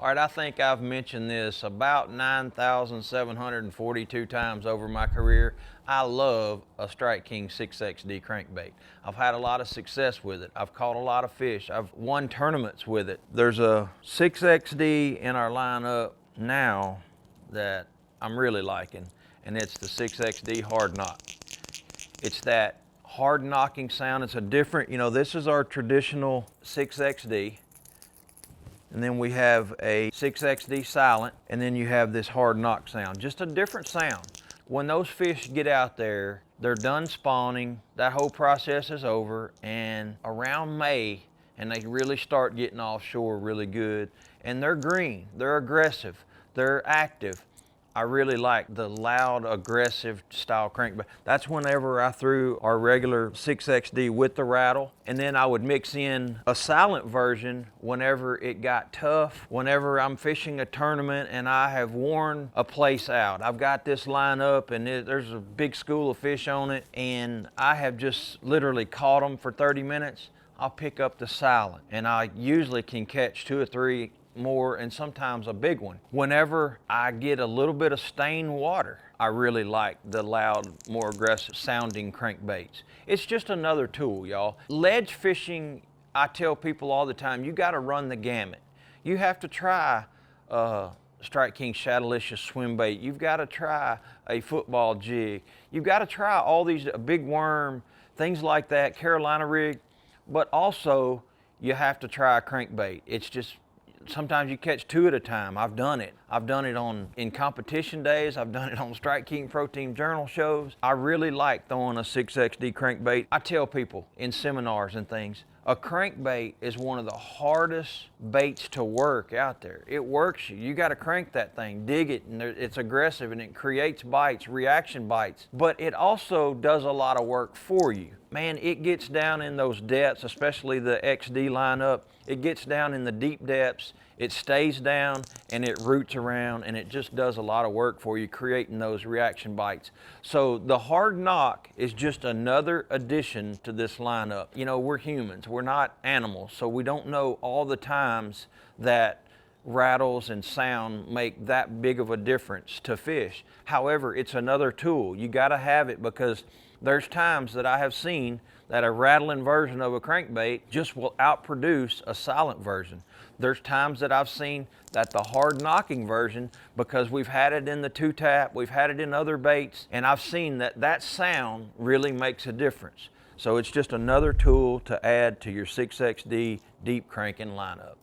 All right, I think I've mentioned this about 9,742 times over my career. I love a Strike King 6XD crankbait. I've had a lot of success with it. I've caught a lot of fish. I've won tournaments with it. There's a 6XD in our lineup now that I'm really liking, and it's the 6XD Hard Knock. It's that hard knocking sound. It's a different, this is our traditional 6XD. And then we have a 6XD silent, and then you have this hard knock sound. Just a different sound. When those fish get out there, they're done spawning, that whole process is over, and around May, and they really start getting offshore really good, and they're green, they're aggressive, they're active. I really like the loud, aggressive style crankbait. That's whenever I threw our regular 6XD with the rattle, and then I would mix in a silent version whenever it got tough, whenever I'm fishing a tournament and I have worn a place out. I've got this line up and there's a big school of fish on it, and I have just literally caught them for 30 minutes. I'll pick up the silent, and I usually can catch 2 or 3 more, and sometimes a big one. Whenever I get a little bit of stained water, I really like the loud, more aggressive sounding crankbaits. It's just another tool, y'all. Ledge fishing, I tell people all the time, you gotta run the gamut. You have to try Strike King Shadowlicious swim bait. You've gotta try a football jig. You've gotta try all these, a big worm, things like that, Carolina rig, but also you have to try a crankbait. It's just, sometimes you catch 2 at a time. I've done it. I've done it in competition days. I've done it on Strike King Pro Team Journal shows. I really like throwing a 6XD crankbait. I tell people in seminars and things, a crankbait is one of the hardest baits to work out there. It works you. You got to crank that thing, dig it, and it's aggressive, and it creates bites, reaction bites. But it also does a lot of work for you. Man, it gets down in those depths, especially the XD lineup. It gets down in the deep depths. It stays down and it roots around, and it just does a lot of work for you, creating those reaction bites. So the hard knock is just another addition to this lineup. You know, we're humans, we're not animals, so we don't know all the times that rattles and sound make that big of a difference to fish. However, it's another tool. You gotta have it, because there's times that I have seen that a rattling version of a crankbait just will outproduce a silent version. There's times that I've seen that the hard knocking version, because we've had it in the 2-tap, we've had it in other baits, and I've seen that that sound really makes a difference. So it's just another tool to add to your 6XD deep cranking lineup.